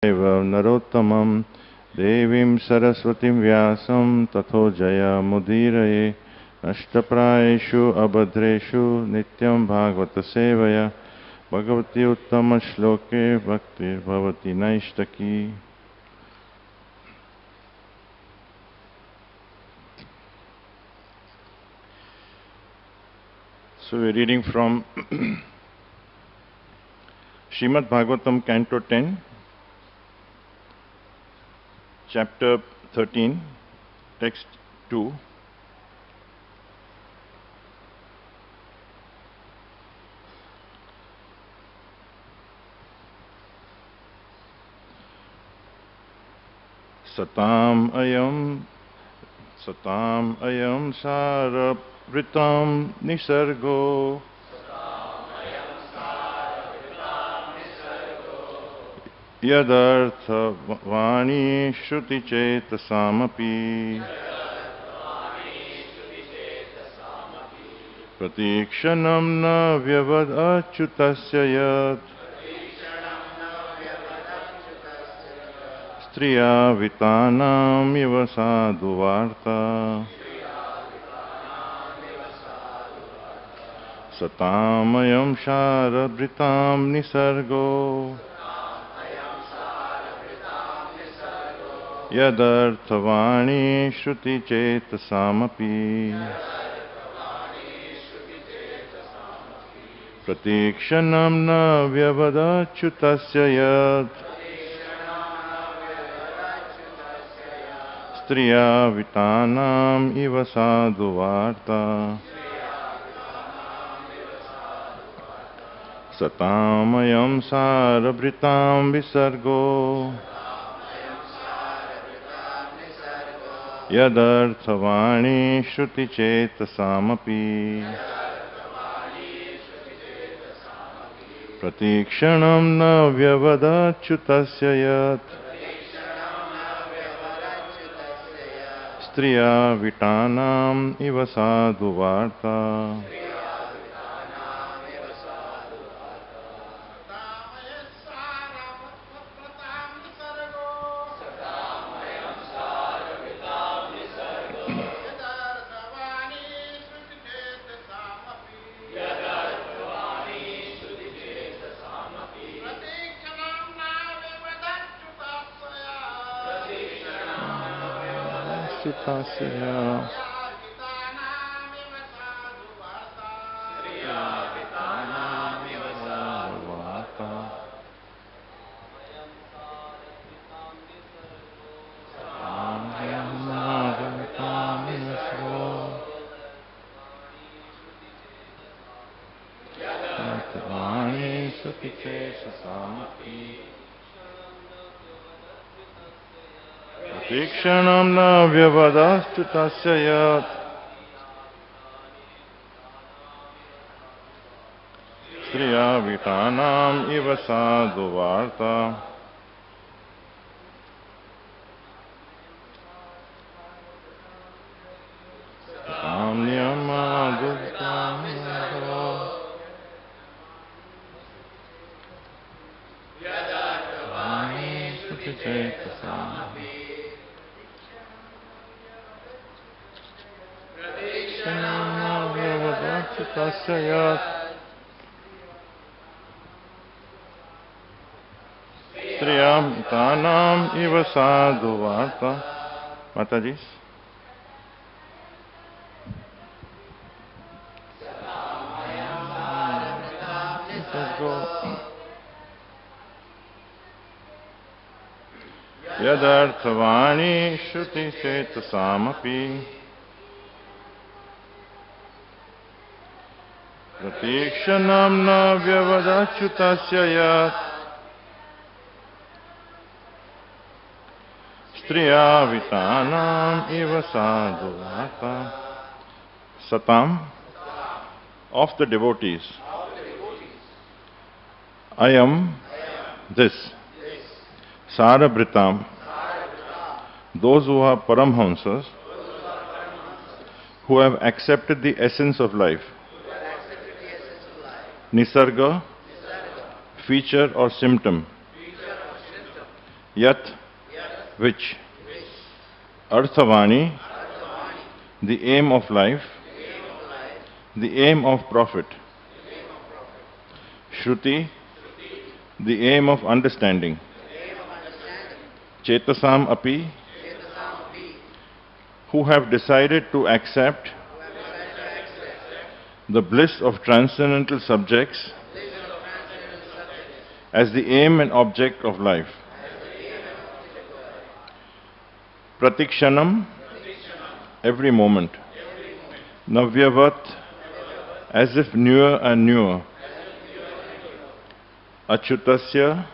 Narottamam Devim Saraswatim Vyasam Tatho Jaya Mudiraye Ashtaprayeshu Abhadreshu Nityam Bhagavata Sevaya Bhagavati Uttama Shloke Bhakti Bhavati Naishtaki. So we're reading from Srimad Bhagavatam, Canto 10, Chapter 13, Text 2. Satam ayam sarabhritam nisargo yadartha vani shruti chetasamapi pratikshanam na vyavad achyutasya yat striya vitanam iva sadhuvarta satamayam sharabhritam nisargo yadarthavani shruti chetasamapi pratikshanam na vyavadachyutasya yat striya vitanam iva sadhuvarta satamayam sarabhritam visargo yadarthavani shruti chetasamapi pratikshanam na vyavadachyutasya yat striya vitanam iva sadhuvarta Tasya Tikshanam na vyavadastu tasya yat striya vitanam iva sadhuvarta tam niyama guptam yadarthavani suti chetasamapi tasya yat striyam vitanam iva sadhuvarta. Mataji. Yadarthavani shruti chetasamapi pratikshanam na vyavadachyutasya yat striya vitanam iva sadhuvarta. Satam, of the devotees, I am this. Sarabhritam, those who are Paramhamsas, who have accepted the essence of life. Nisarga, feature or symptom. Yat, which, Arthavani, the aim of life, the aim of profit, Shruti, the aim of understanding, Chetasam api, who have decided to accept the bliss of transcendental subjects as the aim and object of life. Pratikshanam, every moment. Navyavat, as if newer and newer. Achyutasya,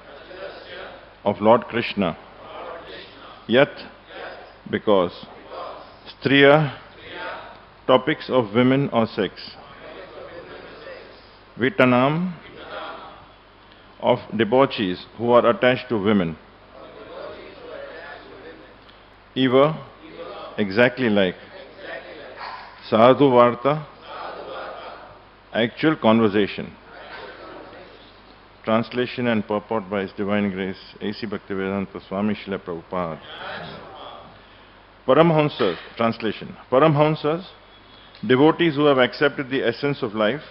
of Lord Krishna. Yat, because. Striya, topics of women or sex. Vitanam, of debauchees who are attached to women. Eva, exactly like. Sadhu Varta, actual conversation. Translation and purport by His Divine Grace A.C. Bhaktivedanta Swami Prabhupada. Paramhansas, translation. Paramhansas, devotees who have accepted the essence of life,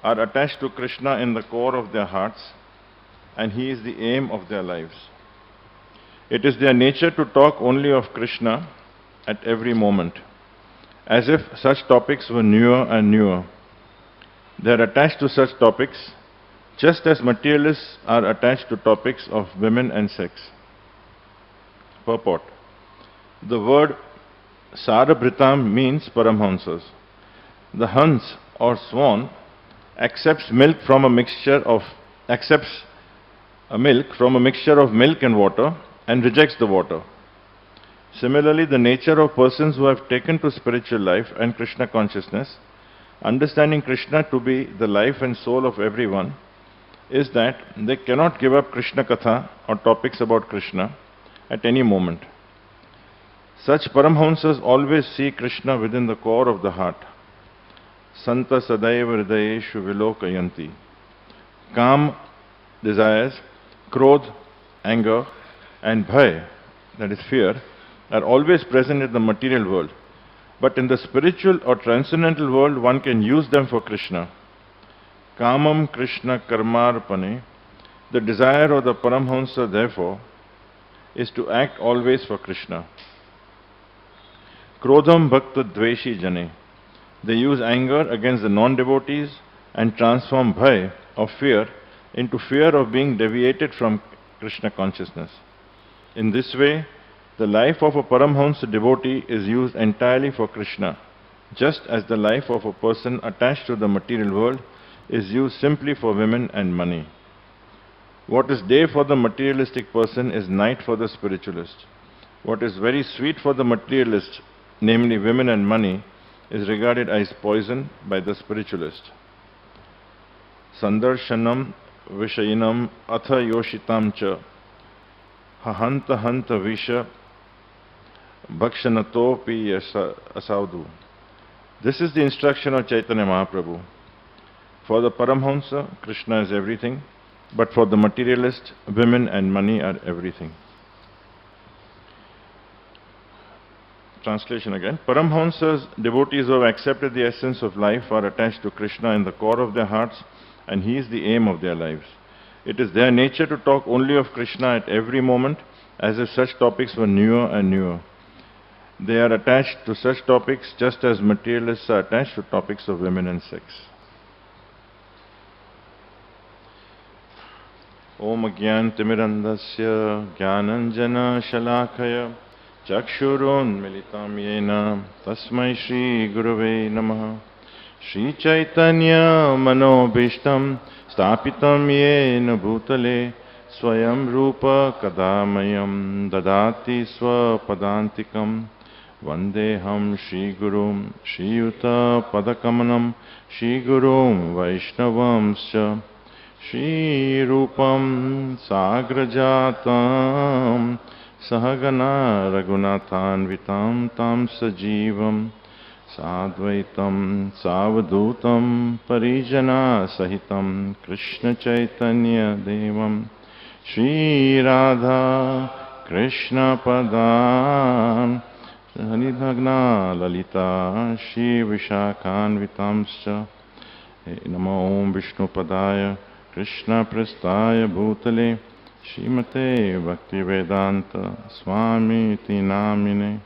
are attached to Krishna in the core of their hearts, and He is the aim of their lives. It is their nature to talk only of Krishna at every moment, as if such topics were newer and newer. They are attached to such topics just as materialists are attached to topics of women and sex. Purport. The word Sarabhritam means Paramhansas. The Hans or swan accepts milk from a mixture of milk and water and rejects the water. Similarly, the nature of persons who have taken to spiritual life and Krishna consciousness, understanding Krishna to be the life and soul of everyone, is that they cannot give up Krishna Katha or topics about Krishna at any moment. Such Paramhansas always see Krishna within the core of the heart. Santa Sadaiva Hridayeshu Vilokayanti. Kam, desires, Krodh, anger, and Bhay, that is fear, are always present in the material world. But in the spiritual or transcendental world, one can use them for Krishna. Kamam Krishna Karmarpane, the desire of the Paramhansa, therefore, is to act always for Krishna. Krodham Bhakta Dveshi Jane, they use anger against the non-devotees and transform Bhay, of fear, into fear of being deviated from Krishna consciousness. In this way, the life of a Paramhansa devotee is used entirely for Krishna, just as the life of a person attached to the material world is used simply for women and money. What is day for the materialistic person is night for the spiritualist. What is very sweet for the materialist, namely women and money, is regarded as poison by the spiritualist. Sandarshanam Vishayinam Atha Yoshitam Cha Hahanta Hanta Visha Bhakshanato Pi Asaudu. This is the instruction of Chaitanya Mahaprabhu. For the Paramhansa, Krishna is everything, but for the materialist, women and money are everything. Translation again. Paramhansas, devotees who have accepted the essence of life, are attached to Krishna in the core of their hearts, and He is the aim of their lives. It is their nature to talk only of Krishna at every moment, as if such topics were newer and newer. They are attached to such topics just as materialists are attached to topics of women and sex. Om Agyan Timirandasya Gyananjana Shalakaya Chakshurun Militam Yena Tasmai Shri Gurave Namaha. Shri Chaitanya Manobishtam Stapitam Yena Bhutale Swayam Rupa Kadamayam Dadati Swapadantikam Vandeham Shri Gurum Shri Yuta Padakamanam Shri Gurum Vaishnavamscha Shri Rupam Sagrajatam Sahagana Raghunathanvitam Tam Sajivam Sadvaitam Savadutam Parijana Sahitam Krishna Chaitanya Devam Shri Radha Krishna Padam Hanidhagna Lalita Shri Vishakhanvitamscha Namo Om Vishnu Padaya Krishna Prastaya Bhutale Srimate Bhaktivedanta Swami Namine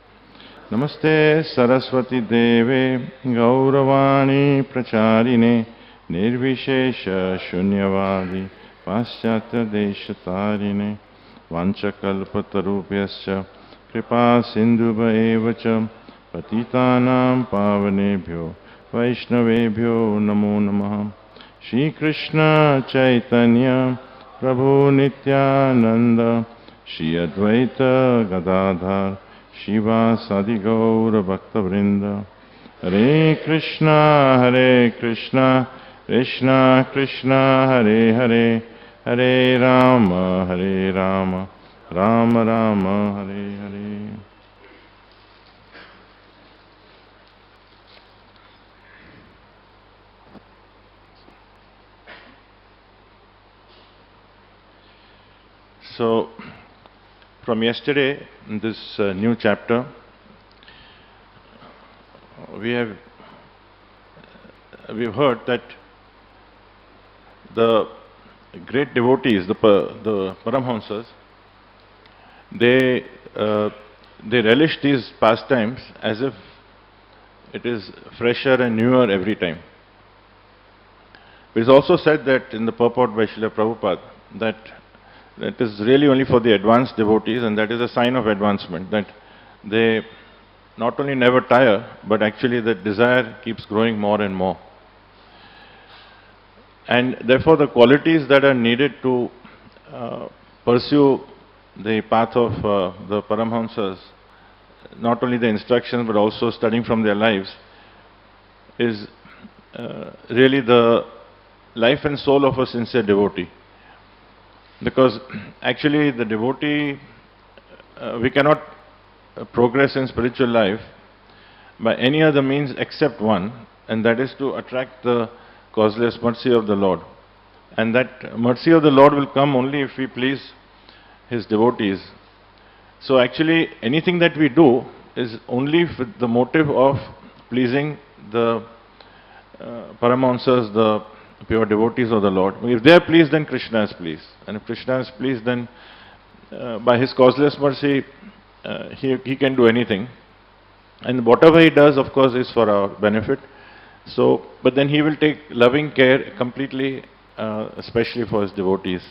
Namaste Saraswati Deve Gauravani Pracharine Nirvishesha Shunyavadi Paschatya Deshatarine Vanchakalpatarubhyascha Kripa Sindhuva Evacha Patitanam Pavanebhyo Vaishnavebhyo Namo Namaha Shri Krishna Chaitanya Prabhu Nityananda Shri Advaita Gadadhar Shiva Sadi Gaura Bhakta Vrinda Hare Krishna Krishna Krishna Hare Hare Hare Rama Rama Rama Hare Hare. So, from yesterday, in this new chapter, we've heard that the great devotees, the Paramhamsas, they relish these pastimes as if it is fresher and newer every time. It is also said that in the purport by Srila Prabhupada that it is really only for the advanced devotees, and that is a sign of advancement, that they not only never tire, but actually the desire keeps growing more and more. And therefore the qualities that are needed to pursue the path of the Paramhamsas, not only the instructions but also studying from their lives, is really the life and soul of a sincere devotee. Because actually the devotee, we cannot progress in spiritual life by any other means except one, and that is to attract the causeless mercy of the Lord. And that mercy of the Lord will come only if we please His devotees. So actually anything that we do is only with the motive of pleasing the Paramahamsas, the pure devotees of the Lord. If they are pleased, then Krishna is pleased. And if Krishna is pleased, then by His causeless mercy, He can do anything. And whatever He does, of course, is for our benefit. So, but then He will take loving care completely, especially for His devotees.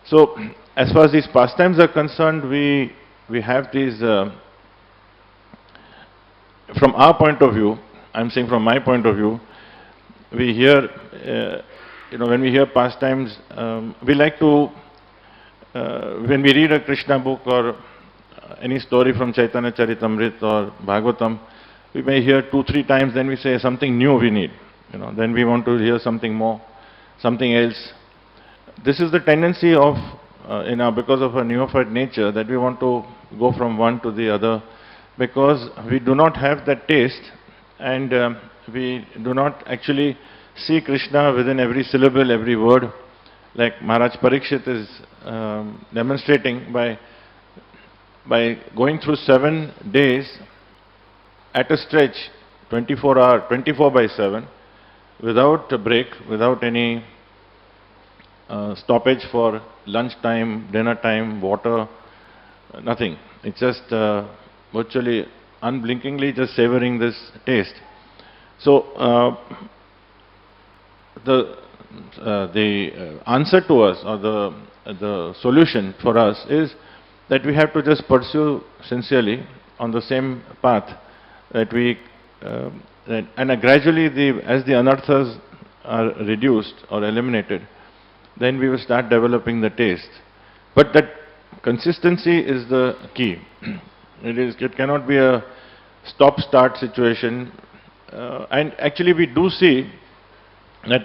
So, as far as these pastimes are concerned, we have these, from our point of view, I'm saying from my point of view, we hear, when we hear pastimes, we like to, when we read a Krishna book or any story from Chaitanya Charitamrita or Bhagavatam, we may hear 2-3 times, then we say something new we need. Then we want to hear something more, something else. This is the tendency of, because of our neophyte nature, that we want to go from one to the other, because we do not have that taste, and we do not actually see Krishna within every syllable, every word, like Maharaj Parikshit is demonstrating by going through 7 days at a stretch, 24/7, without a break, without any stoppage for lunch time, dinner time, water, nothing. It's just virtually unblinkingly just savoring this taste. So the answer to us, or the solution for us, is that we have to just pursue sincerely on the same path, that we and gradually as the anarthas are reduced or eliminated, then we will start developing the taste. But that consistency is the key. It cannot be a stop-start situation. And actually we do see that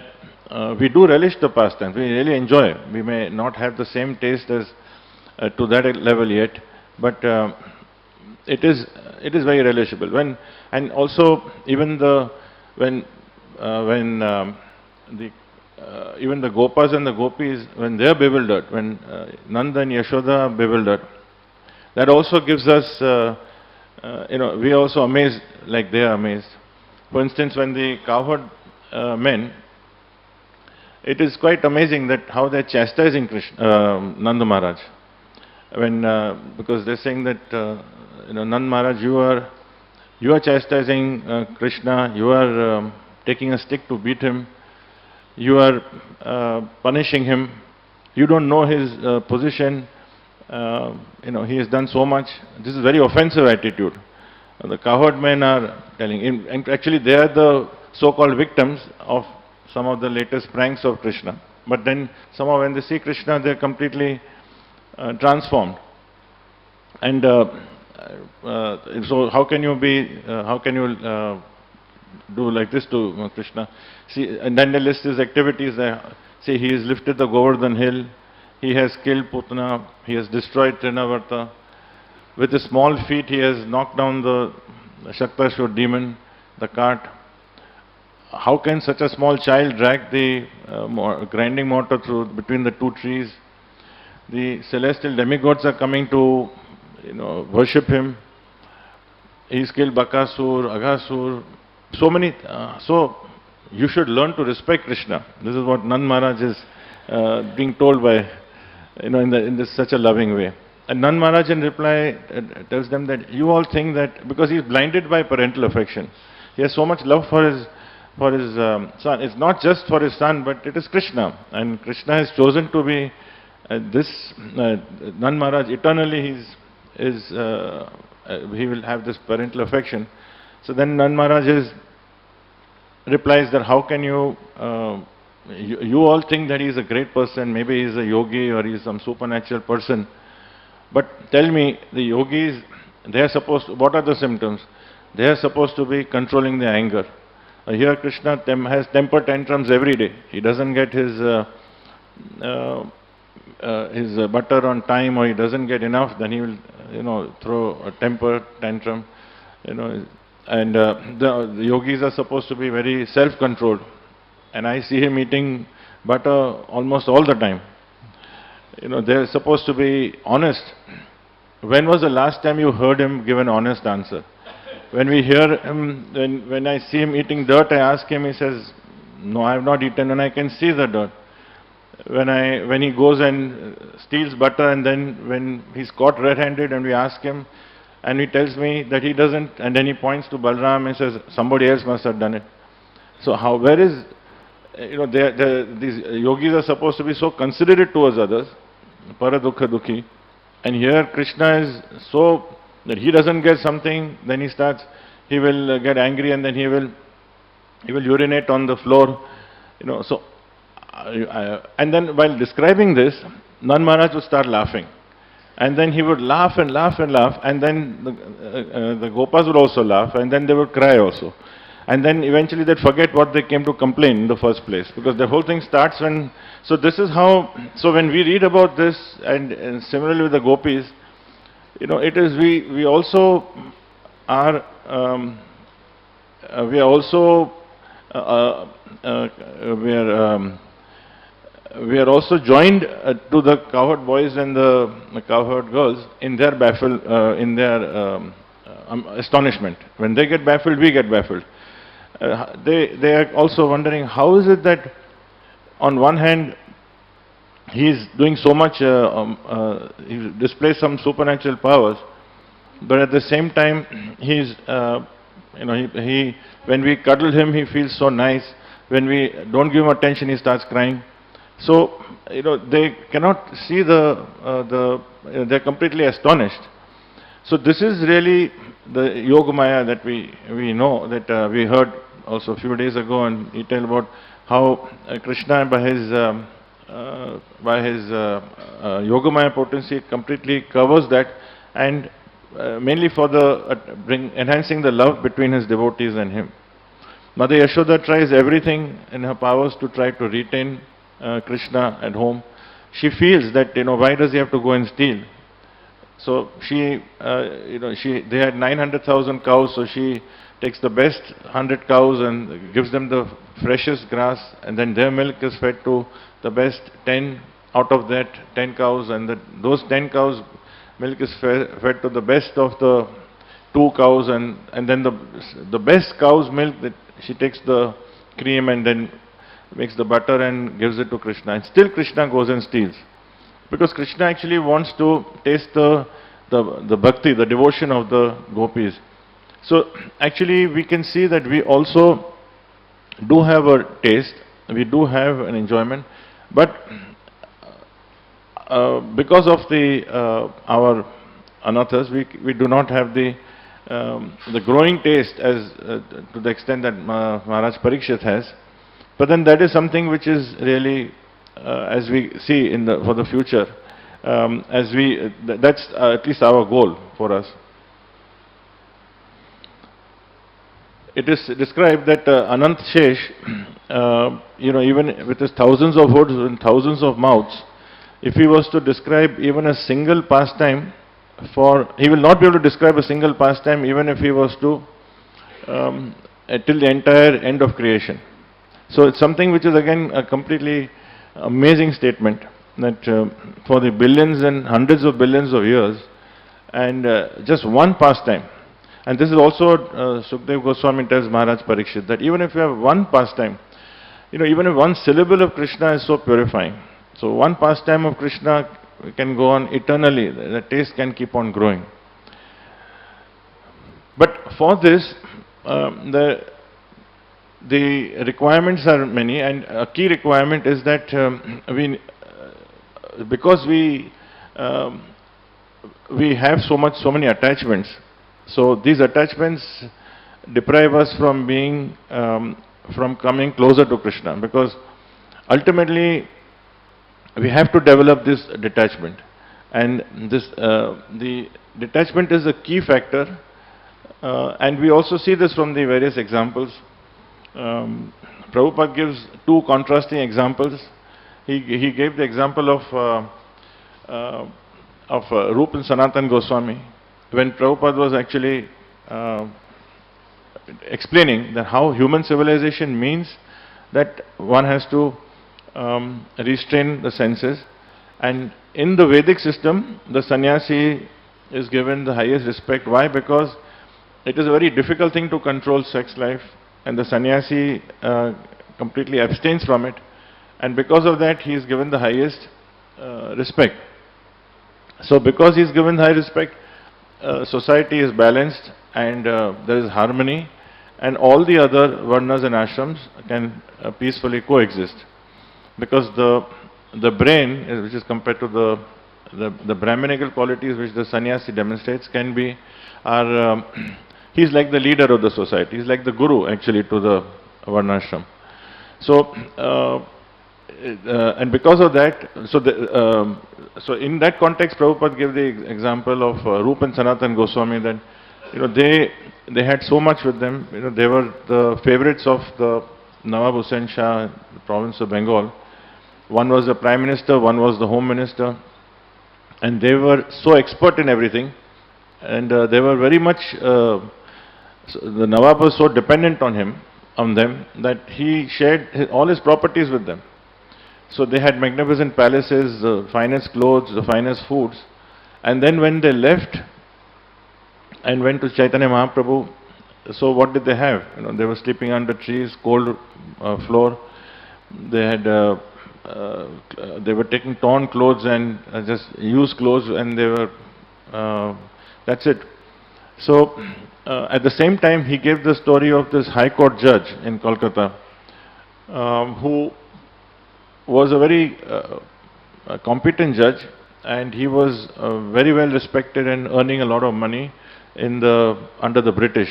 we do relish the pastime. We really enjoy. We may not have the same taste as to that level yet, but it is very relishable. And also even when the even the Gopas and the Gopis, when they are bewildered, when Nanda and Yashoda are bewildered, that also gives us, we are also amazed like they are amazed. For instance, when the cowherd men, it is quite amazing that how they are chastising Nanda Maharaj. When, because they are saying that, Nanda Maharaj, you are chastising Krishna, you are taking a stick to beat him, you are punishing him, you don't know his position, he has done so much. This is very offensive attitude. The cowherd men are telling him, and actually they are the so-called victims of some of the latest pranks of Krishna. But then somehow when they see Krishna, they are completely transformed. And so how can you do like this to Krishna? See, and then they list his activities. See, he has lifted the Govardhan hill, he has killed Putana, he has destroyed Trinavarta. With his small feet, he has knocked down the Shaktashur demon, the cart. How can such a small child drag the grinding mortar through between the two trees? The celestial demigods are coming to, worship him. He's killed Bakasur, Aghasur, so many. So you should learn to respect Krishna. This is what Nand Maharaj is being told by, in this such a loving way. And Nand Maharaj in reply tells them that you all think that because he is blinded by parental affection, he has so much love for his son. It's not just for his son, but it is Krishna, and Krishna has chosen to be Nand Maharaj eternally. He will have this parental affection. So then Nand Maharaj replies that how can you all think that he is a great person, maybe he is a yogi or he is some supernatural person. But tell me, the yogis, they are what are the symptoms? They are supposed to be controlling their anger. Here Krishna has temper tantrums every day. He doesn't get his butter on time, or he doesn't get enough, then he will, throw a temper tantrum, and the yogis are supposed to be very self-controlled. And I see him eating butter almost all the time. They're supposed to be honest. When was the last time you heard him give an honest answer? When we hear him, when I see him eating dirt, I ask him, he says, no, I have not eaten, and I can see the dirt. When he goes and steals butter, and then when he's caught red-handed and we ask him, and he tells me that he doesn't, and then he points to Balram and says, somebody else must have done it. So where is, these yogis are supposed to be so considerate towards others, paradukha dukhi, and here Krishna is so that he doesn't get something, then he will get angry, and then he will urinate on the floor, so and then while describing this, Nand Maharaj would start laughing, and then he would laugh and laugh and laugh, and then the Gopas would also laugh, and then they would cry also. And then eventually they'd forget what they came to complain in the first place, because the whole thing starts when, so this is how, so when we read about this, and similarly with the Gopis, it is, we also are, we are also, we are also joined to the cowherd boys and the cowherd girls in their astonishment. When they get baffled, we get baffled. They are also wondering, how is it that on one hand he is doing so much, he displays some supernatural powers, but at the same time he's, when we cuddle him, he feels so nice. When we don't give him attention, he starts crying. So, they cannot see they're completely astonished. So this is really the Yogamaya that we know, that we heard also a few days ago, and he told about how Krishna by his Yogamaya potency completely covers that, and mainly for enhancing the love between his devotees and him. Mother Yashoda tries everything in her powers to try to retain Krishna at home. She feels that, why does he have to go and steal? So they had 900,000 cows, so she takes the best 100 cows and gives them the freshest grass, and then their milk is fed to the best 10 out of that 10 cows, and those 10 cows milk is fed to the best of the 2 cows, and then the best cow's milk, that she takes the cream and then makes the butter and gives it to Krishna, and still Krishna goes and steals. Because Krishna actually wants to taste the bhakti, the devotion of the gopis. So actually we can see that we also do have a taste, we do have an enjoyment, but because of our anathas, we do not have the growing taste as to the extent that Maharaj Parikshit has. But then that is something which is really, as we see for the future, that's at least our goal for us. It is described that Anant Shesh, even with his thousands of hoods and thousands of mouths, if he was to describe even a single pastime, he will not be able to describe a single pastime even if he was to till the entire end of creation. So it's something which is again a completely amazing statement, that for the billions and hundreds of billions of years, and just one pastime. And this is also Sukdev Goswami tells Maharaj Parikshit that even if you have one pastime, even if one syllable of Krishna is so purifying, so one pastime of Krishna can go on eternally, the taste can keep on growing. But for this, the requirements are many, and a key requirement is that because we have so many attachments, so these attachments deprive us from coming closer to Krishna, because ultimately we have to develop this detachment, and the detachment is a key factor, and we also see this from the various examples. Prabhupada gives two contrasting examples. He gave the example of Rup and Sanatan Goswami, when Prabhupada was actually explaining that how human civilization means that one has to restrain the senses, and in the Vedic system the sannyasi is given the highest respect. Why? Because it is a very difficult thing to control sex life, and the sannyasi completely abstains from it, and because of that he is given the highest respect. So because he is given high respect, society is balanced, and there is harmony, and all the other varnas and ashrams can peacefully coexist, because the brain, which is compared to the Brahminical qualities which the sannyasi demonstrates, he is like the leader of the society. He is like the guru actually to the varnashram. So, and because of that, so in that context, Prabhupada gave the example of Rup and Sanatan Goswami, that they had so much with them. They were the favorites of the Nawab Hussain Shah, the province of Bengal. One was the Prime Minister, one was the Home Minister, and they were so expert in everything, and they were very much. The Nawab was so dependent on them, that he shared all his properties with them. So they had magnificent palaces, the finest clothes, the finest foods. And then when they left and went to Chaitanya Mahaprabhu, so what did they have? They were sleeping under trees, cold floor. They were taking torn clothes and just used clothes, and they were, that's it. So at the same time, he gave the story of this High Court judge in Kolkata, who was a very competent judge, and he was very well respected and earning a lot of money under the British.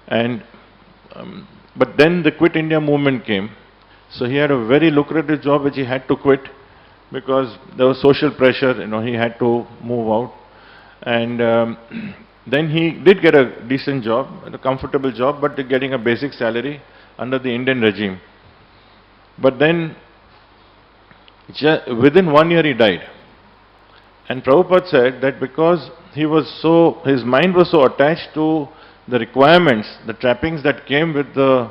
And but then the Quit India movement came, so he had a very lucrative job which he had to quit, because there was social pressure. He had to move out, and then he did get a decent job, a comfortable job, but getting a basic salary under the Indian regime. But then within 1 year he died. And Prabhupada said that because his mind was so attached to the requirements, the trappings that came with the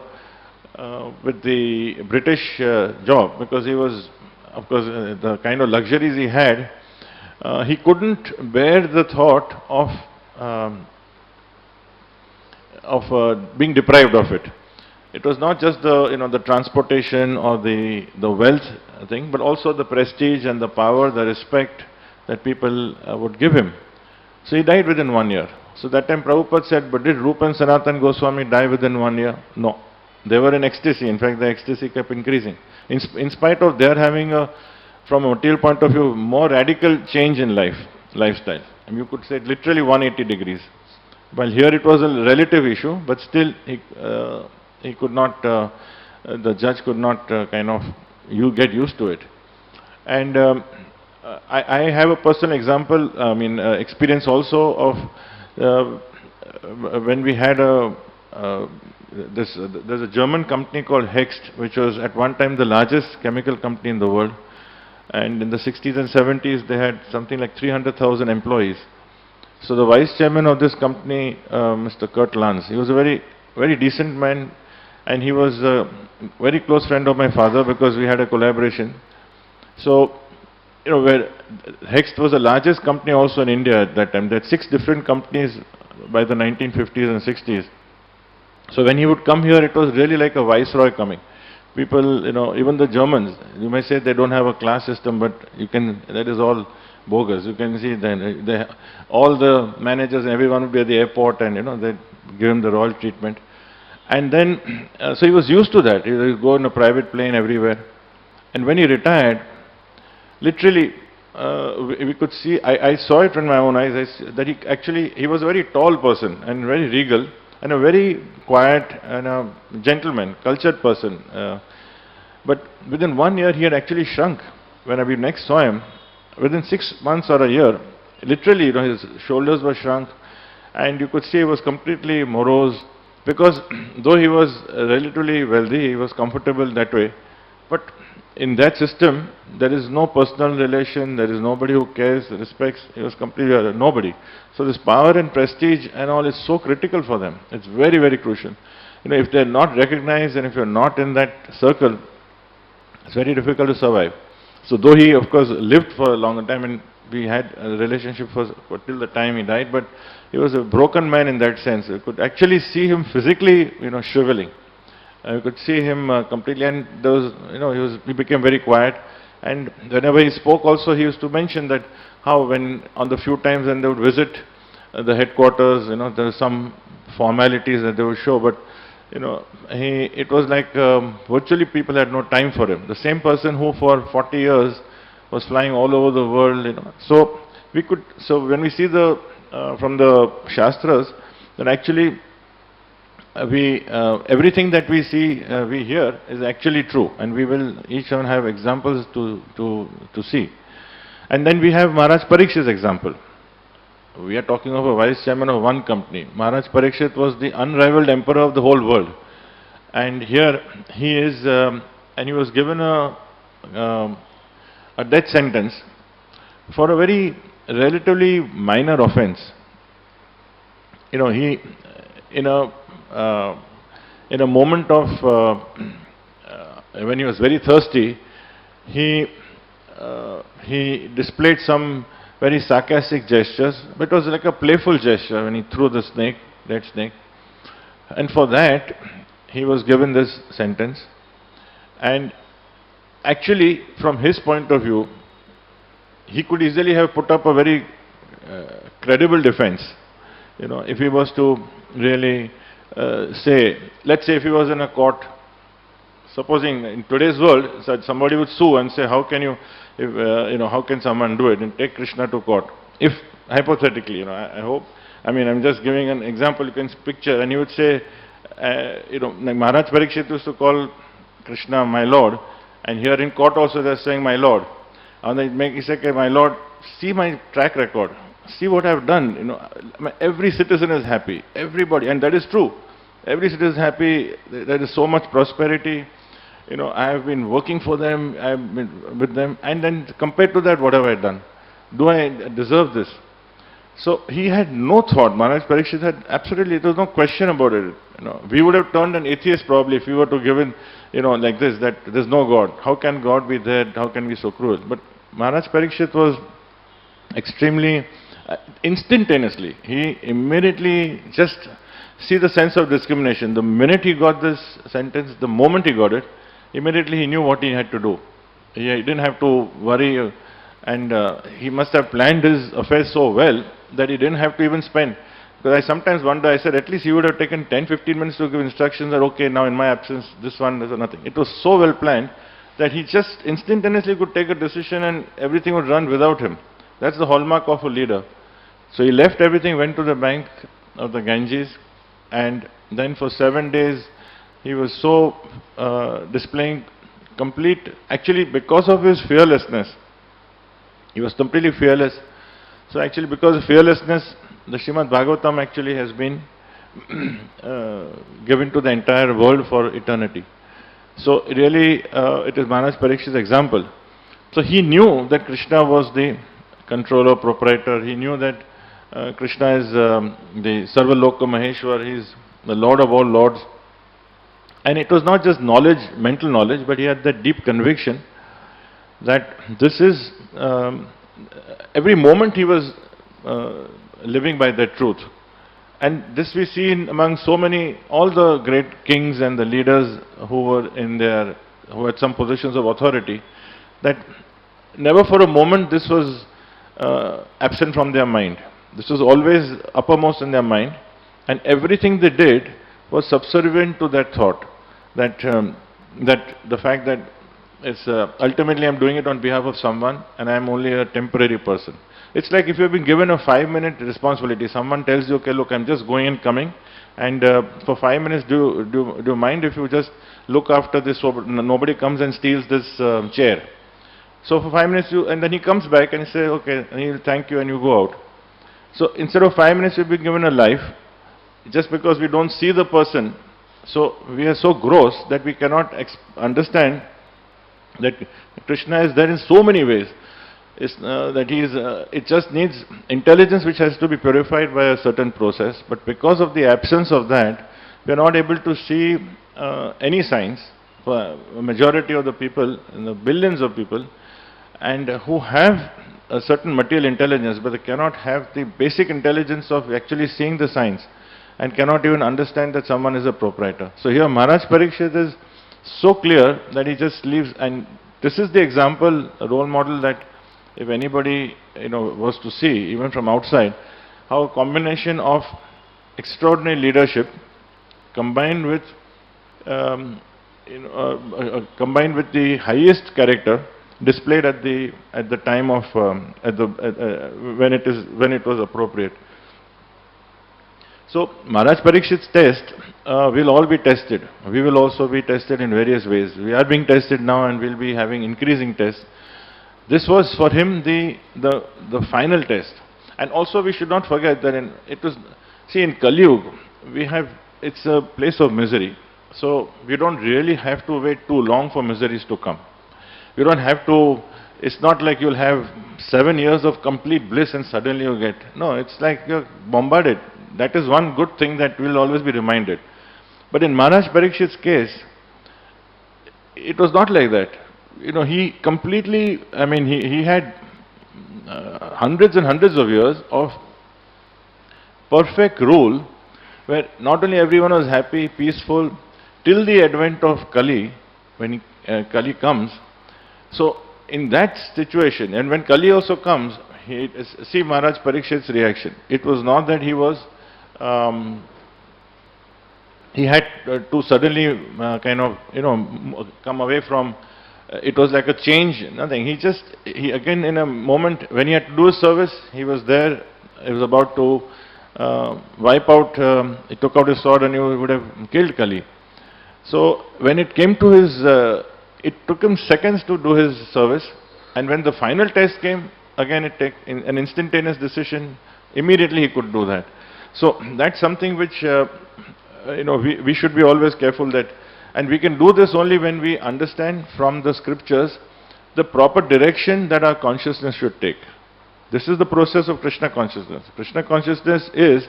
British job, because he was, of course, the kind of luxuries he had, he couldn't bear the thought of being deprived of it. It was not just the transportation or the wealth thing, but also the prestige and the power, the respect that people would give him. So he died within 1 year. So that time Prabhupada said, but did Rupa and Sanatan Goswami die within 1 year? No. They were in ecstasy. In fact, the ecstasy kept increasing. In spite of their having from a material point of view, more radical change in lifestyle. And you could say literally 180 degrees. While here it was a relative issue, but still he could not, the judge could not get used to it. And I have a personal example, experience also of when we had there's a German company called Hext, which was at one time the largest chemical company in the world. And in the 60s and 70s, they had something like 300,000 employees. So the vice chairman of this company, Mr. Kurt Lanz, he was a very, very decent man, and he was a very close friend of my father because we had a collaboration. So, where Hext was the largest company also in India at that time. There had 6 different companies by the 1950s and 60s. So when he would come here, it was really like a viceroy coming. People, even the Germans, you may say they don't have a class system, but that is all bogus. You can see then all the managers and everyone would be at the airport, and they give him the royal treatment. And then, so he was used to that. He would go in a private plane everywhere. And when he retired, literally, we could see, I saw it in my own eyes, that he was a very tall person and very regal and a very quiet and a gentleman, cultured person. But within 1 year, he had actually shrunk. When we next saw him, within 6 months or a year, literally, his shoulders were shrunk, and you could see he was completely morose, because though he was relatively wealthy, he was comfortable that way. But in that system, there is no personal relation, there is nobody who cares, respects. He was completely nobody. So this power and prestige and all is so critical for them. It's very, very crucial. If they're not recognized and if you're not in that circle, it's very difficult to survive. So though he, of course, lived for a long time, and we had a relationship for till the time he died, but he was a broken man in that sense. You could actually see him physically, shriveling. You could see him completely, and there was, he became very quiet. And whenever he spoke also, he used to mention that how when on the few times when they would visit the headquarters, there were some formalities that they would show, but it was like virtually people had no time for him. The same person who for 40 years was flying all over the world, So when we see from the Shastras, that actually everything that we see, we hear is actually true, and we will each one have examples to see. And then we have Maharaj Parikshit's example. We are talking of a vice chairman of one company. Maharaj Parikshit was the unrivaled emperor of the whole world. And here he is, and he was given a death sentence for a very relatively minor offense. He, in a moment of, when he was very thirsty, he displayed some very sarcastic gestures, but it was like a playful gesture when he threw the snake, dead snake. And for that, he was given this sentence. And actually, from his point of view, he could easily have put up a very credible defense. If he was to really say, let's say if he was in a court, supposing in today's world, somebody would sue and say, how can how can someone do it and take Krishna to court? If, hypothetically, I hope, I'm just giving an example, you can picture, and he would say, like Maharaj Parikshit used to call Krishna my Lord, and here in court also they're saying my Lord. And he said, okay, my Lord, see my track record, see what I've done, every citizen is happy, everybody, and that is true. Every citizen is happy, there is so much prosperity, I have been working for them, I have been with them, and then compared to that, what have I done? Do I deserve this? So he had no thought. Maharaj Parikshit had absolutely, there was no question about it. We would have turned an atheist probably if we were to give in, like this, that there's no God. How can God be there? How can we be so cruel? But Maharaj Parikshit was extremely, instantaneously, he immediately just see the sense of discrimination. The minute he got this sentence, the moment he got it, immediately he knew what he had to do. He didn't have to worry, and he must have planned his affairs so well that he didn't have to even spend. Because I sometimes wonder, I said, at least he would have taken 10-15 minutes to give instructions that, okay, now in my absence, this one is nothing. It was so well planned that he just instantaneously could take a decision and everything would run without him. That's the hallmark of a leader. So he left everything, went to the bank of the Ganges, and then for 7 days he was so displaying complete, actually because of his fearlessness, he was completely fearless. So actually because of fearlessness, the Srimad Bhagavatam actually has been given to the entire world for eternity. So really it is Maharaj Parikshit's example. So he knew that Krishna was the controller, proprietor. He knew that Krishna is the Sarvaloka Maheshwar, he is the Lord of all Lords. And it was not just knowledge, mental knowledge, but he had that deep conviction that this is, every moment he was living by that truth. And this we see among so many, all the great kings and the leaders who were who had some positions of authority, that never for a moment this was absent from their mind. This was always uppermost in their mind, and everything they did was subservient to that thought, that the fact that it's ultimately I'm doing it on behalf of someone and I'm only a temporary person. It's like if you've been given a 5-minute responsibility, someone tells you, okay, look, I'm just going and coming, and for 5 minutes, do you mind if you just look after this so nobody comes and steals this chair? So for 5 minutes, and then he comes back and he says, okay, and he'll thank you and you go out. So instead of 5 minutes, we've been given a life, just because we don't see the person. So we are so gross that we cannot understand that Krishna is there in so many ways. That he is, it just needs intelligence which has to be purified by a certain process. But because of the absence of that, we are not able to see any signs for a majority of the people, the billions of people, and who have a certain material intelligence, but they cannot have the basic intelligence of actually seeing the signs, and cannot even understand that someone is a proprietor. So here Maharaj Parikshit is so clear that he just leaves, and this is the example, a role model that if anybody was to see, even from outside, how a combination of extraordinary leadership combined with combined with the highest character displayed at the time of when it was appropriate. So Maharaj Parikshit's test will all be tested. We will also be tested in various ways. We are being tested now and will be having increasing tests. This was for him the final test. And also we should not forget that in Kali Yuga, it's a place of misery. So we don't really have to wait too long for miseries to come. You don't have to, it's not like you'll have 7 years of complete bliss and suddenly you get, no, it's like you're bombarded. That is one good thing that we'll always be reminded. But in Maharaj Parikshit's case, it was not like that. He completely, he had hundreds and hundreds of years of perfect rule where not only everyone was happy, peaceful, till the advent of Kali, when Kali comes. So in that situation, and when Kali also comes, see Maharaj Parikshit's reaction. It was not that he was, he had to suddenly come away from, it was like a change, nothing. He again in a moment, when he had to do his service, he was there, he was about to wipe out, he took out his sword and he would have killed Kali. So when it came to his, it took him seconds to do his service, and when the final test came, again it took an instantaneous decision, immediately he could do that. So that's something which, we should be always careful that, and we can do this only when we understand from the scriptures the proper direction that our consciousness should take. This is the process of Krishna consciousness. Krishna consciousness is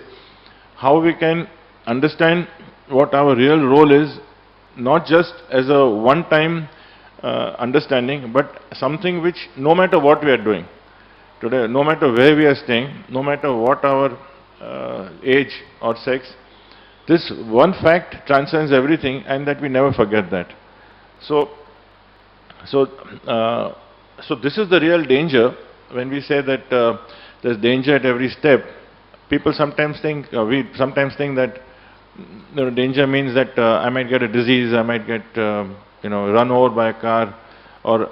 how we can understand what our real role is, not just as a one-time understanding, but something which no matter what we are doing today, no matter where we are staying, no matter what our age or sex, this one fact transcends everything, and that we never forget that. So this is the real danger when we say that there's danger at every step. People sometimes think, we sometimes think that danger means that I might get a disease, I might get run over by a car, or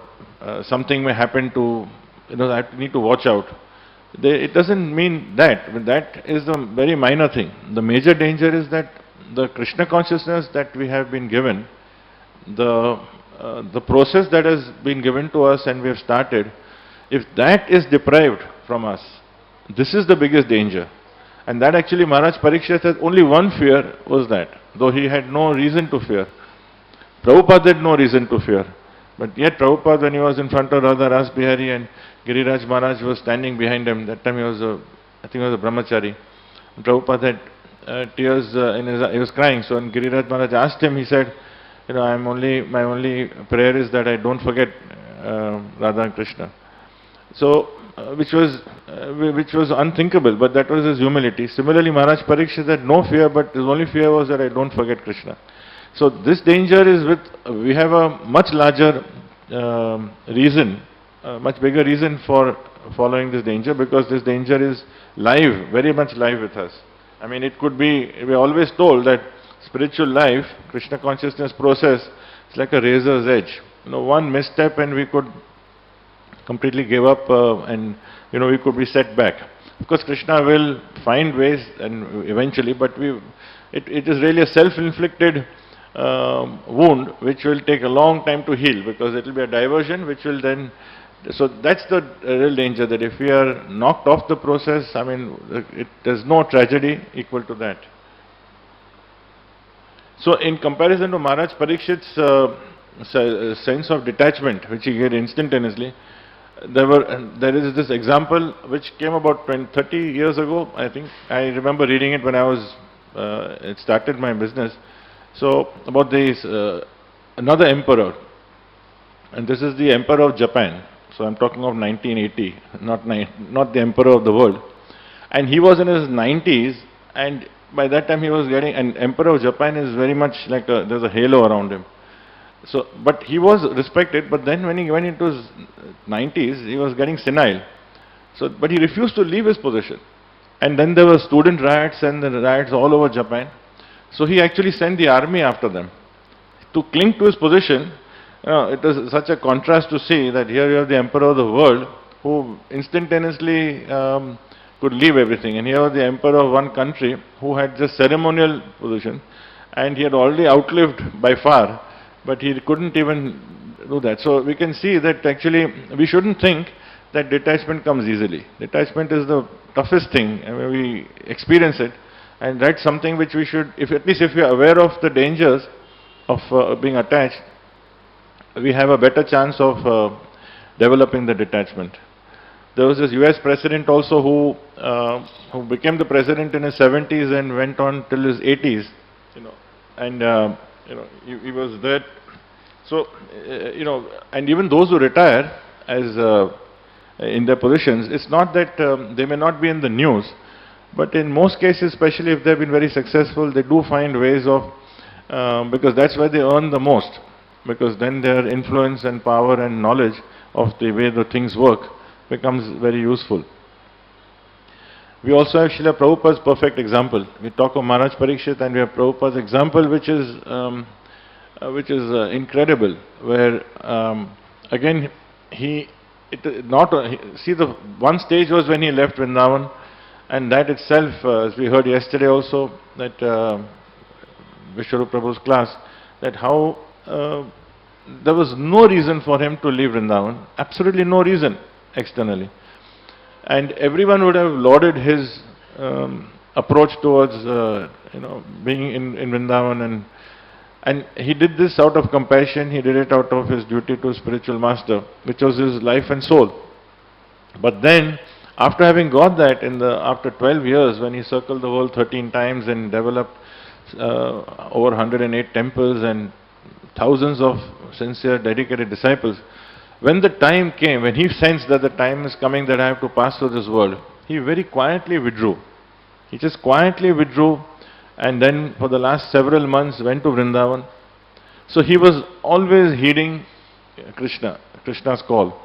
something may happen to, I need to watch out. It doesn't mean that. That is the very minor thing. The major danger is that the Krishna consciousness that we have been given, the process that has been given to us and we have started, if that is deprived from us, this is the biggest danger. And that actually Maharaj Parikshit had only one fear, was that, though he had no reason to fear. Prabhupada had no reason to fear. But yet Prabhupada, when he was in front of Radha Ras Bihari and Giriraj Maharaj was standing behind him, that time he was I think he was a brahmachari. And Prabhupada had tears in his eyes, he was crying. So when Giriraj Maharaj asked him, he said, my only prayer is that I don't forget Radha and Krishna. So, which was unthinkable, but that was his humility. Similarly, Maharaj Parikshit had no fear, but his only fear was that I don't forget Krishna. So this danger is we have a much larger reason, much bigger reason for following this danger, because this danger is live, very much live with us. I mean, it could be, we are always told that spiritual life, Krishna consciousness process, is like a razor's edge. One misstep and we could completely give up and we could be set back. Of course, Krishna will find ways and eventually, but it is really a self-inflicted wound which will take a long time to heal, because it will be a diversion which will then, so that's the real danger, that if we are knocked off the process, I mean, there's no tragedy equal to that. So in comparison to Maharaj Parikshit's sense of detachment, which he had instantaneously, there is this example which came about 30 years ago, I think. I remember reading it when I was started my business. So about this another emperor, and this is the emperor of Japan. So I'm talking of 1980, not the emperor of the world. And he was in his 90s, and by that time he was getting, and emperor of Japan is very much like there's a halo around him. So, but he was respected, but then when he went into his 90s, he was getting senile. So, but he refused to leave his position. And then there were student riots and the riots all over Japan. So he actually sent the army after them to cling to his position. It was such a contrast to see that here you have the emperor of the world who instantaneously could leave everything. And here was the emperor of one country who had just ceremonial position, and he had already outlived by far, but he couldn't even do that. So we can see that actually we shouldn't think that detachment comes easily. Detachment is the toughest thing. I mean, we experience it, and that's something which we should, at least if we are aware of the dangers of being attached, we have a better chance of developing the detachment. There was this US president also who became the president in his 70s and went on till his 80s, and he was there. So, and even those who retire as in their positions, it's not that they may not be in the news, but in most cases, especially if they've been very successful, they do find ways of, because that's where they earn the most, because then their influence and power and knowledge of the way the things work becomes very useful. We also have Srila Prabhupada's perfect example. We talk of Maharaj Parikshit and we have Prabhupada's example, which is incredible, where again the one stage was when he left Vrindavan, and that itself, as we heard yesterday also, that Vishwarup Prabhu's class, that how there was no reason for him to leave Vrindavan, absolutely no reason externally. And everyone would have lauded his approach towards being in Vrindavan, and he did this out of compassion. He did it out of his duty to spiritual master, which was his life and soul. But then, After having got that, after 12 years, when he circled the world 13 times and developed over 108 temples and thousands of sincere, dedicated disciples, when the time came, when he sensed that the time is coming that I have to pass through this world, he very quietly withdrew. He just quietly withdrew, and then for the last several months went to Vrindavan. So he was always heeding Krishna's call.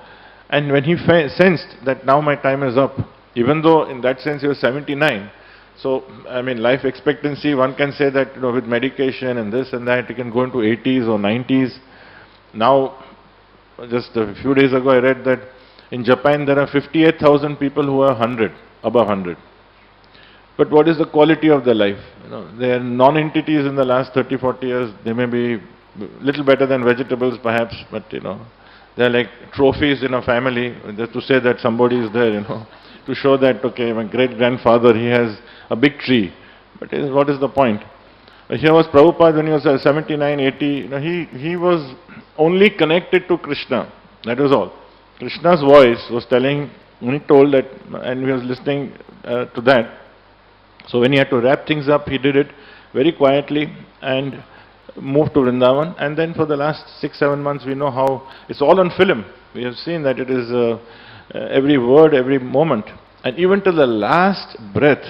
And when he sensed that now my time is up, even though in that sense he was 79, so I mean life expectancy, one can say that with medication and this and that, he can go into 80s or 90s. Now, just a few days ago I read that in Japan there are 58,000 people who are 100, above 100. But what is the quality of their life? They are non-entities in the last 30, 40 years. They may be little better than vegetables perhaps, but they are like trophies in a family, just to say that somebody is there, to show that, okay, my great-grandfather, he has a big tree. But what is the point? Here was Prabhupada when he was 79, 80, he was only connected to Krishna. That was all. Krishna's voice was telling, when he told that, and he was listening to that. So when he had to wrap things up, he did it very quietly and moved to Vrindavan. And then for the last 6-7 months, we know how it's all on film. We have seen that it is every word, every moment. And even till the last breath,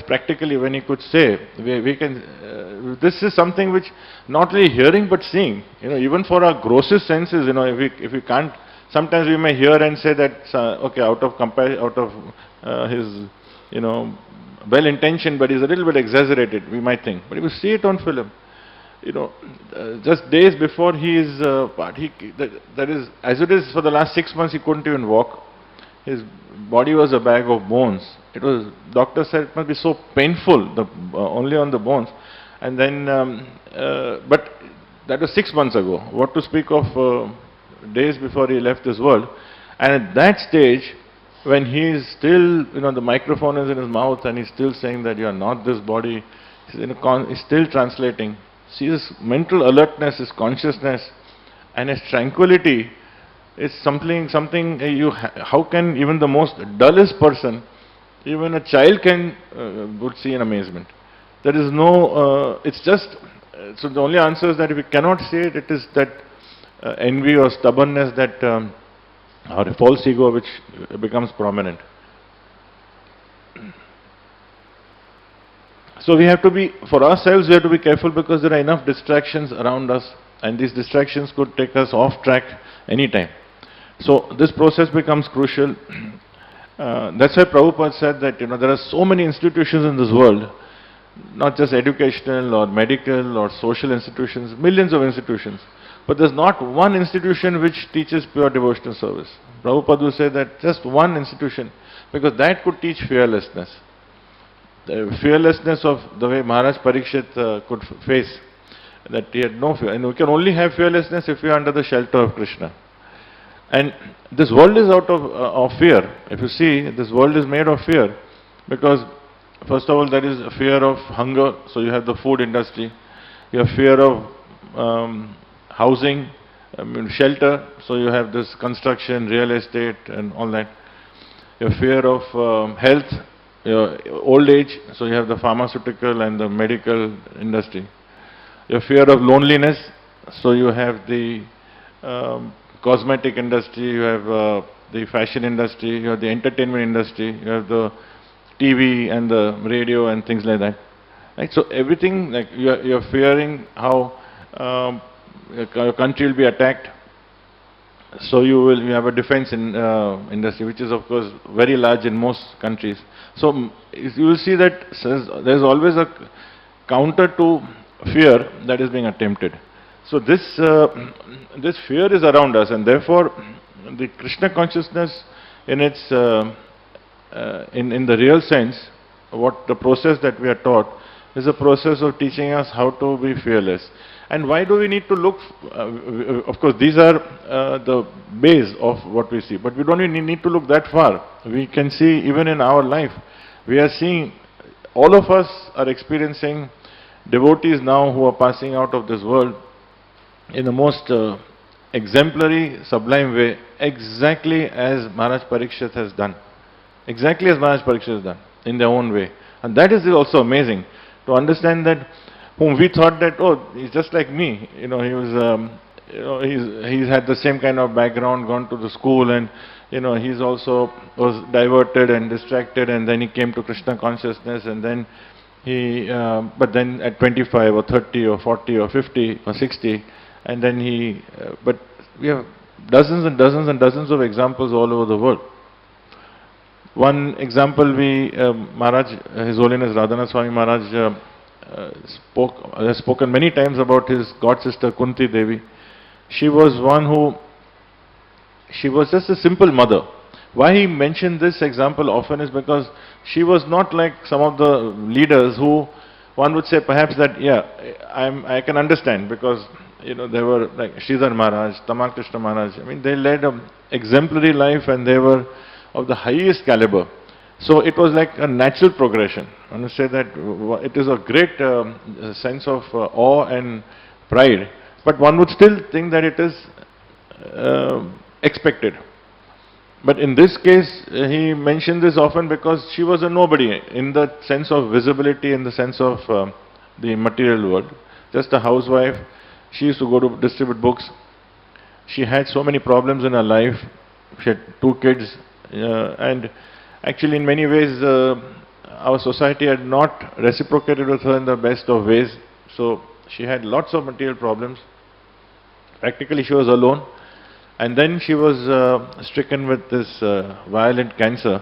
practically when he could say, we can, this is something which not only hearing but seeing, even for our grossest senses, if we can't, sometimes we may hear and say that, okay, out of his, well-intentioned, but he's a little bit exaggerated, we might think. But if you see it on film, just days before his part, that is, as it is for the last 6 months, he couldn't even walk. His body was a bag of bones. It was, doctor said it must be so painful, only on the bones. And then, but that was 6 months ago. What to speak of days before he left this world. And at that stage, when he is still, the microphone is in his mouth and he's still saying that you are not this body, he's still translating. See, his mental alertness, his consciousness, and his tranquility is something how can even the most dullest person, even a child would see in amazement. There is no, it's just, so the only answer is that if we cannot see it, it is that envy or stubbornness that, or a false ego which becomes prominent. So we have to be, for ourselves, we have to be careful because there are enough distractions around us, and these distractions could take us off track anytime. So this process becomes crucial. That's why Prabhupada said that, there are so many institutions in this world, not just educational or medical or social institutions, millions of institutions. But there's not one institution which teaches pure devotional service. Prabhupada would say that just one institution, because that could teach fearlessness. The fearlessness of the way Maharaj Parikshit could face, that he had no fear. And we can only have fearlessness if we are under the shelter of Krishna. And this world is out of fear. If you see, this world is made of fear, because first of all, there is a fear of hunger, so you have the food industry. You have fear of housing, shelter, so you have this construction, real estate and all that. You have fear of health, old age, so you have the pharmaceutical and the medical industry. You have fear of loneliness, so you have the cosmetic industry, you have the fashion industry, you have the entertainment industry, you have the TV and the radio and things like that. Right? So everything, like you're fearing how your country will be attacked. So you have a defense industry, which is of course very large in most countries. So you will see that there's always a counter to fear that is being attempted. So this fear is around us, and therefore the Krishna consciousness in its in the real sense, what the process that we are taught is a process of teaching us how to be fearless. And why do we need to look, of course these are the base of what we see, but we don't even need to look that far. We can see even in our life, we are seeing, all of us are experiencing devotees now who are passing out of this world in the most exemplary, sublime way, exactly as Maharaj Parikshit has done. Exactly as Maharaj Parikshit has done, in their own way. And that is also amazing, to understand that whom we thought that, oh, he's just like me. He was, he's had the same kind of background, gone to the school, and, he's also was diverted and distracted, and then he came to Krishna consciousness, and then but then at 25 or 30 or 40 or 50 or 60, and then but we have dozens and dozens and dozens of examples all over the world. One example, Maharaj, His Holiness Radhanath Swami Maharaj has spoken many times about his god sister Kunti Devi. She was she was just a simple mother. Why he mentioned this example often is because she was not like some of the leaders who one would say perhaps that, yeah, I can understand, because they were like Sridhar Maharaj, Tamal Krishna Maharaj. I mean, they led an exemplary life and they were of the highest caliber. So it was like a natural progression. I want to say that it is a great sense of awe and pride, but one would still think that it is expected. But in this case, he mentioned this often because she was a nobody in the sense of visibility, in the sense of the material world. Just a housewife. She used to go to distribute books. She had so many problems in her life. She had 2 kids, and actually in many ways our society had not reciprocated with her in the best of ways. So she had lots of material problems. Practically she was alone. And then she was stricken with this violent cancer,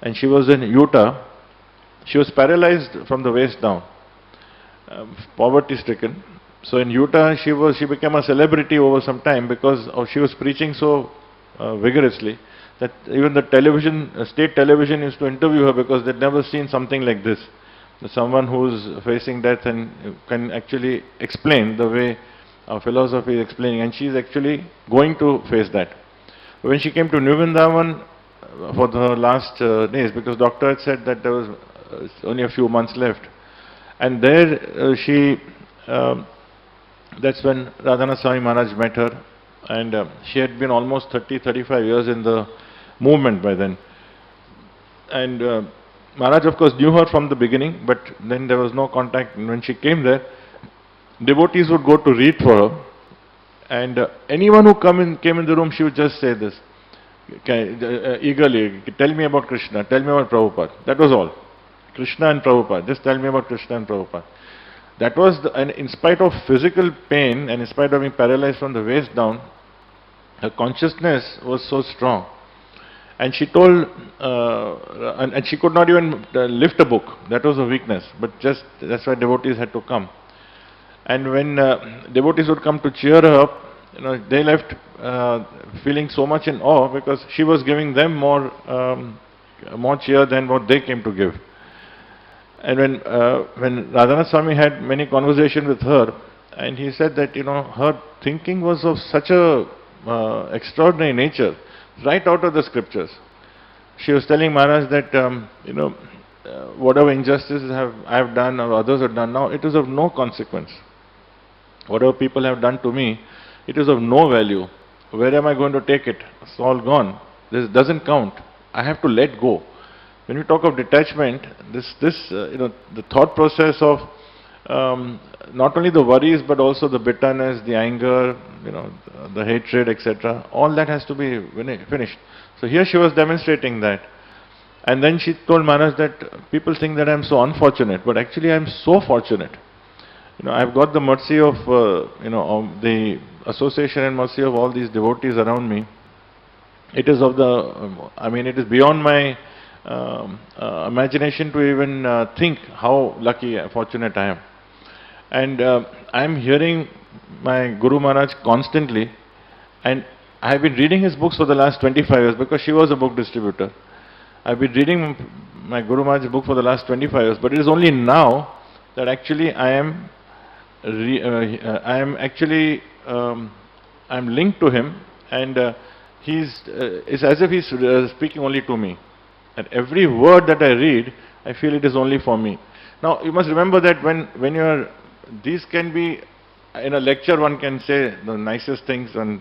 and she was in Utah. She was paralyzed from the waist down, poverty stricken. So in Utah she became a celebrity over some time because she was preaching so vigorously that even the state television used to interview her, because they'd never seen something like this. Someone who's facing death and can actually explain the way our philosophy is explaining, and she is actually going to face that. When she came to New Vrindavan for the last days, because doctor had said that there was only a few months left, and there that's when Radhanath Swami Maharaj met her, and she had been almost 35 years in the movement by then. And Maharaj of course knew her from the beginning, but then there was no contact. When she came there, devotees would go to read for her, and anyone who came in the room, she would just say this eagerly, tell me about Krishna, tell me about Prabhupada. That was all. Krishna and Prabhupada, just tell me about Krishna and Prabhupada. That was, and in spite of physical pain and in spite of being paralyzed from the waist down, her consciousness was so strong. And she told, and she could not even lift a book. That was a weakness. But that's why devotees had to come. And when devotees would come to cheer her up, they left feeling so much in awe, because she was giving them more cheer than what they came to give. And when Radhanath Swami had many conversations with her, and he said that her thinking was of such a extraordinary nature, right out of the scriptures. She was telling Maharaj that whatever injustices I have done or others have done, now it is of no consequence. Whatever people have done to me, it is of no value. Where am I going to take it? It's all gone. This doesn't count. I have to let go. When we talk of detachment, the thought process of not only the worries but also the bitterness, the anger, the hatred, etc., all that has to be finished. So here she was demonstrating that. And then she told Maharaj that people think that I am so unfortunate, but actually I am so fortunate. I've got the mercy of, of the association and mercy of all these devotees around me. It is it is beyond my imagination to even think how lucky, fortunate I am. And I am hearing my Guru Maharaj constantly, and I have been reading his books for the last 25 years, because she was a book distributor. I've been reading my Guru Maharaj's book for the last 25 years, but it is only now that actually I'm linked to him, and it's as if he's speaking only to me. And every word that I read, I feel it is only for me. Now you must remember that when these can be in a lecture one can say the nicest things and,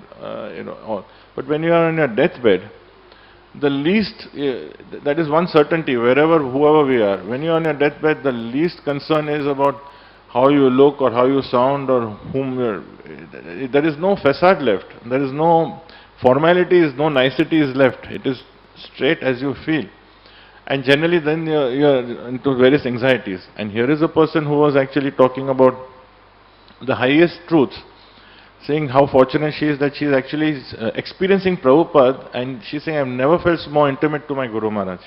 all. But when you are on your deathbed, the least, that is one certainty, wherever, whoever we are, when you are on your deathbed, the least concern is about how you look or how you sound or whom you're, there is no facade left, there is no formalities, no niceties left. It is straight as you feel. And generally then you're into various anxieties. And here is a person who was actually talking about the highest truths, saying how fortunate she is that she is actually experiencing Prabhupada, and she's saying, I've never felt more intimate to my Guru Maharaj.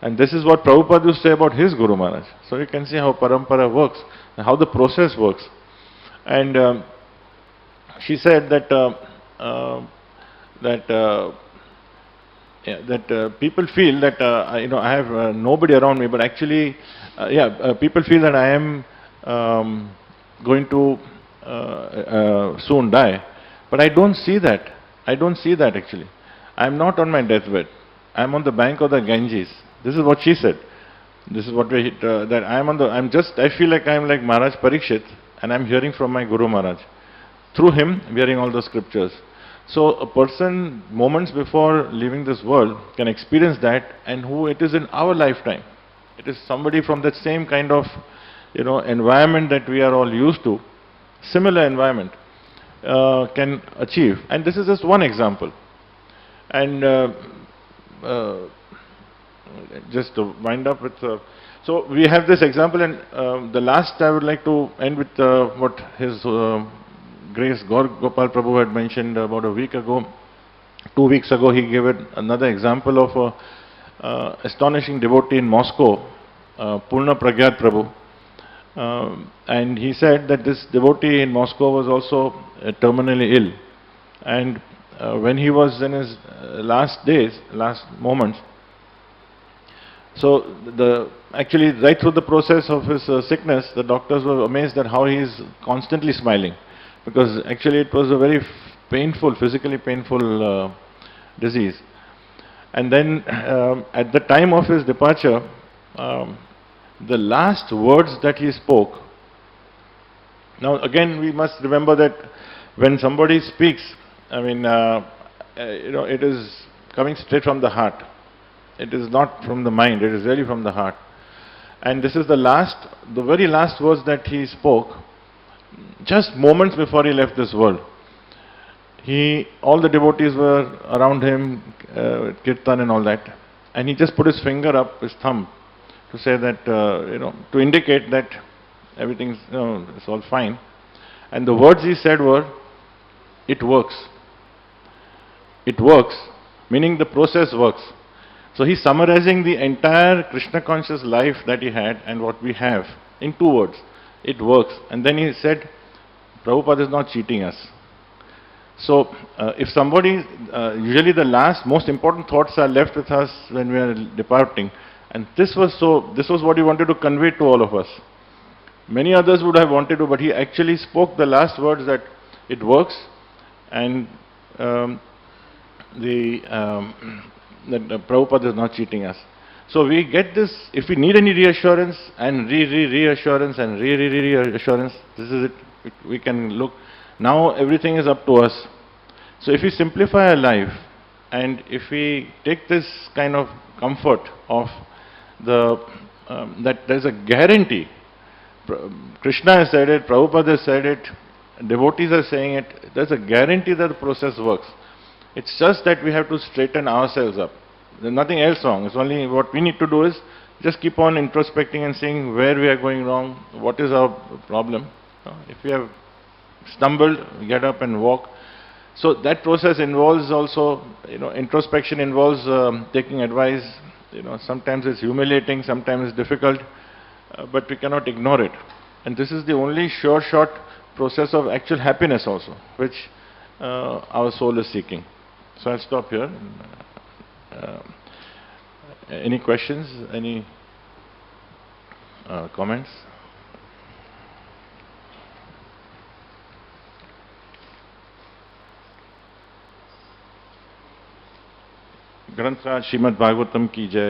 And this is what Prabhupada used to say about his Guru Maharaj. So you can see how parampara works, and how the process works. And she said that people feel that I have nobody around me, but actually, people feel that I am going to soon die. But I don't see that. I don't see that actually. I am not on my deathbed. I am on the bank of the Ganges. This is what she said. This is what we that I am on the. I feel like I am like Maharaj Parikshit, and I am hearing from my Guru Maharaj. Through him, we are hearing all the scriptures. So a person moments before leaving this world can experience that, and who it is in our lifetime. It is somebody from that same kind of environment that we are all used to, similar environment, can achieve. And this is just one example. And just to wind up with, so we have this example, and the last I would like to end with what His Grace Gaur Gopal Prabhu had mentioned about a week ago. 2 weeks ago, he gave it another example of a astonishing devotee in Moscow, Purna Pragyat Prabhu. And he said that this devotee in Moscow was also terminally ill. And when he was in his last days, last moments, so actually right through the process of his sickness, the doctors were amazed at how he is constantly smiling. Because actually it was a very painful, physically painful disease. And then at the time of his departure, the last words that he spoke. Now again, we must remember that when somebody speaks, it is coming straight from the heart. It is not from the mind, it is really from the heart. And this is the very last words that he spoke, just moments before he left this world. All the devotees were around him, kirtan and all that, and he just put his finger up, his thumb, to say that, to indicate that everything's, it's all fine. And the words he said were, it works. It works, meaning the process works. So he's summarizing the entire Krishna conscious life that he had and what we have in 2 words. It works. And then he said, Prabhupada is not cheating us. So if somebody, usually the most important thoughts are left with us when we are departing. And this was what he wanted to convey to all of us. Many others would have wanted to, but he actually spoke the last words that it works, and that Prabhupada is not cheating us. So we get this, if we need any reassurance and reassurance and reassurance, this is it. We can look. Now everything is up to us. So if we simplify our life, and if we take this kind of comfort of that there's a guarantee. Krishna has said it, Prabhupada has said it, devotees are saying it, there's a guarantee that the process works. It's just that we have to straighten ourselves up. There's nothing else wrong. It's only what we need to do is just keep on introspecting and seeing where we are going wrong, what is our problem. If we have stumbled, get up and walk. So that process involves also, introspection involves taking advice. Sometimes it's humiliating, sometimes it's difficult, but we cannot ignore it. And this is the only sure short process of actual happiness also, which our soul is seeking. So I'll stop here. Any questions? Any comments? ग्रंथ राज श्रीमद् भागवतम की जय।